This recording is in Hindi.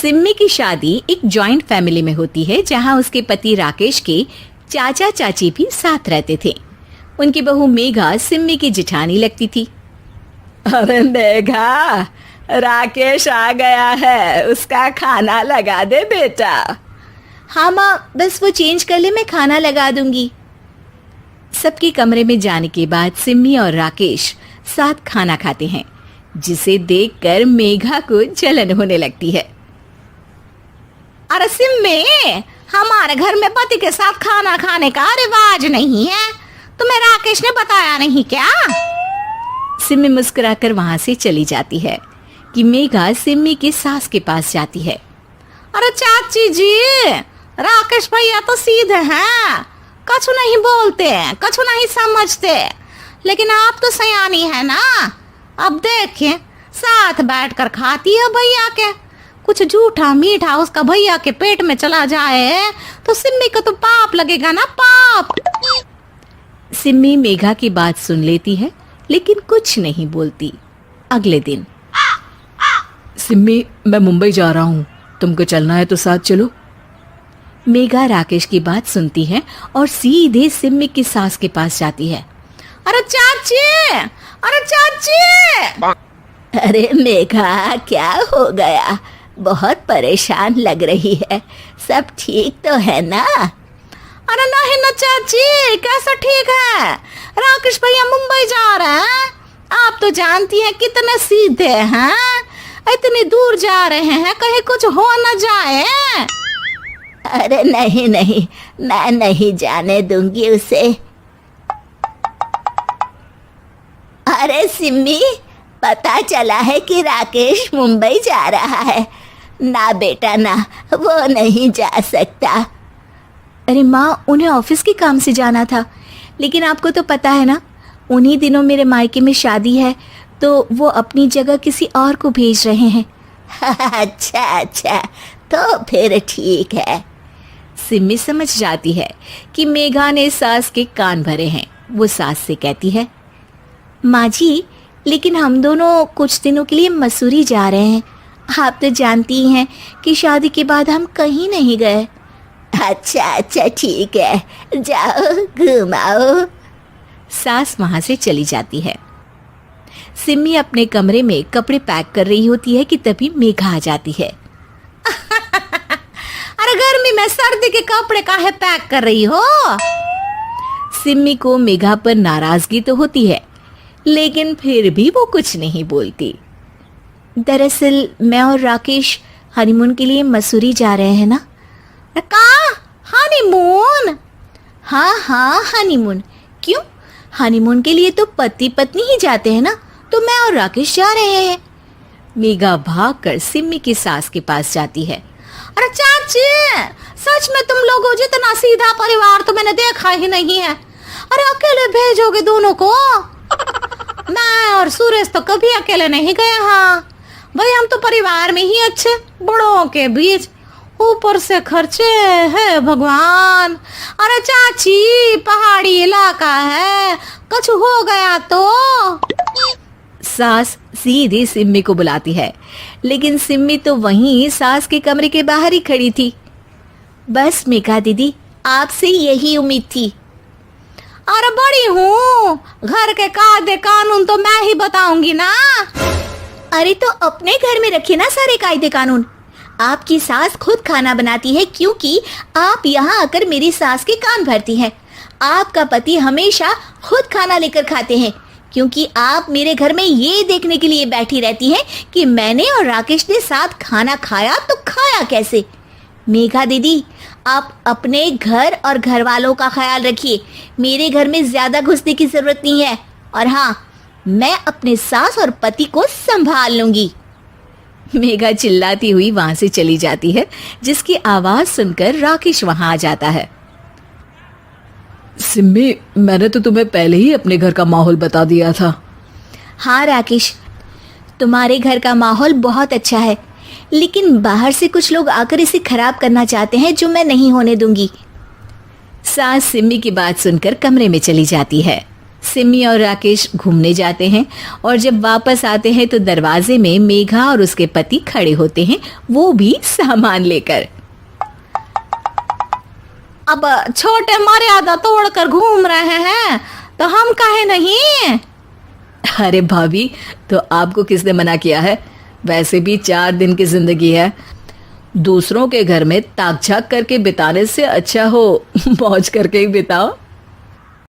सिम्मी की शादी एक जॉइंट फैमिली में होती है जहां उसके पति राकेश के चाचा चाची भी साथ रहते थे। उनकी बहू मेघा सिम्मी की जिठानी लगती थी। अरे मेघा, राकेश आ गया है, उसका खाना लगा दे बेटा। हाँ माँ, बस वो चेंज कर ले, मैं खाना लगा दूंगी। सबके कमरे में जाने के बाद सिम्मी और राकेश साथ खाना खाते हैं, जिसे देखकर मेघा को जलन होने लगती है। अरे सिम्मी, हमारे घर में पति के साथ खाना खाने का रिवाज नहीं है, तुम्हें राकेश ने बताया नहीं क्या? सिम्मी मुस्कुराकर वहां से चली जाती है कि मेघा सिम्मी की सास के पास जाती है। अरे चाची जी, राकेश भैया तो सीधे हैं, कछु नहीं बोलते, कछु नहीं समझते, लेकिन आप तो सयानी है ना। अब देखिए, साथ बैठकर खाती है भैया के, कुछ झूठा मीठा उसका भैया के पेट में चला जाए तो सिम्मी को तो पाप लगेगा ना, पाप। सिम्मी मेघा की बात सुन लेती है लेकिन कुछ नहीं बोलती। अगले दिन, सिम्मी, मैं मुंबई जा रहा हूँ, तुमको चलना है तो साथ चलो। मेघा राकेश की बात सुनती है और सीधे सिम्मी की सास के पास जाती है। अरे चाची, अरे चाची। अरे मेघा, क्या हो गया? बहुत परेशान लग रही है, सब ठीक तो है ना? अरे नहीं ना चाची, कैसा ठीक है? राकेश भैया मुंबई जा रहे हैं, आप तो जानती हैं कितने सीधे हैं, इतनी दूर जा रहे हैं, कहीं कुछ हो न जाए। अरे नहीं नहीं, मैं नहीं जाने दूंगी उसे। अरे सिम्मी, पता चला है कि राकेश मुंबई जा रहा है। ना बेटा ना, वो नहीं जा सकता। अरे माँ, उन्हें ऑफिस के काम से जाना था, लेकिन आपको तो पता है ना, उन्हीं दिनों मेरे मायके में शादी है, तो वो अपनी जगह किसी और को भेज रहे हैं। अच्छा अच्छा, तो फिर ठीक है। सिम्मी समझ जाती है कि मेघा ने सास के कान भरे हैं। वो सास से कहती है, माँ जी, लेकिन हम दोनों कुछ दिनों के लिए मसूरी जा रहे हैं। आप तो जानती हैं कि शादी के बाद हम कहीं नहीं गए। अच्छा अच्छा, ठीक है, जाओ घुमाओ। सास वहां से चली जाती है। सिम्मी अपने कमरे में कपड़े पैक कर रही होती है कि तभी मेघा आ जाती है। अरे गर्मी में सर्दी के कपड़े काहे पैक कर रही हो? सिम्मी को मेघा पर नाराजगी तो होती है, लेकिन फिर भी वो कुछ नहीं बोलती। दरअसल मैं और राकेश हनीमून के लिए मसूरी जा रहे हैं ना। का हनीमून? हाँ हाँ, हनीमून। क्यों? हनीमून के लिए तो पति पत्नी ही जाते हैं ना, तो मैं और राकेश जा रहे हैं। मेघा भागकर सिम्मी की सास के पास जाती है। अरे चाची, सच में तुम लोगों जितना सीधा परिवार तो मैंने देखा ही नहीं है। अरे अकेले भेजोगे दोनों को? मैं और सुरेश तो कभी अकेले नहीं गए। हाँ भाई, हम तो परिवार में ही अच्छे, बड़ों के बीच, ऊपर से खर्चे है भगवान। अरे चाची, पहाड़ी इलाका है, कुछ हो गया तो? सास सीधी सिम्मी को बुलाती है, लेकिन सिम्मी तो वहीं सास के कमरे के बाहर ही खड़ी थी। बस मेघा दीदी, आपसे यही उम्मीद थी। अरे बड़ी हूँ, घर के कायदे कानून तो मैं ही बताऊंगी ना। अरे तो अपने घर में रखिए ना सारे कायदे कानून। आपकी सास खुद खाना बनाती है, क्योंकि आप यहाँ आकर मेरी सास के कान भरती हैं। आपका पति हमेशा खुद खाना लेकर खाते हैं, क्योंकि आप मेरे घर में ये देखने के लिए बैठी रहती हैं कि मैंने और राकेश ने साथ खाना खाया तो खाया कैसे। मेघा दीदी, आप अपने घर और घर वालों का ख्याल रखिए। मेरे घर में ज्यादा घुसने की जरूरत नहीं है, और हाँ, मैं अपने सास और पति को संभाल लूंगी। मेघा चिल्लाती हुई वहां से चली जाती है, जिसकी आवाज सुनकर राकेश वहां आ जाता है। सिम्मी, मैंने तो तुम्हें पहले ही अपने घर का माहौल बता दिया था। हाँ राकेश, तुम्हारे घर का माहौल बहुत अच्छा है, लेकिन बाहर से कुछ लोग आकर इसे खराब करना चाहते हैं, जो मैं नहीं होने दूंगी। सास सिम्मी की बात सुनकर कमरे में चली जाती है। सिमी और राकेश घूमने जाते हैं और जब वापस आते हैं तो दरवाजे में मेघा और उसके पति खड़े होते हैं, वो भी सामान लेकर। अब छोटे मर्यादा तोड़कर घूम रहे हैं तो हम काहे नहीं। अरे भाभी, तो आपको किसने मना किया है? वैसे भी 4 दिन की जिंदगी है, दूसरों के घर में ताक झाक करके बिताने से अच्छा हो मौज करके ही बिताओ।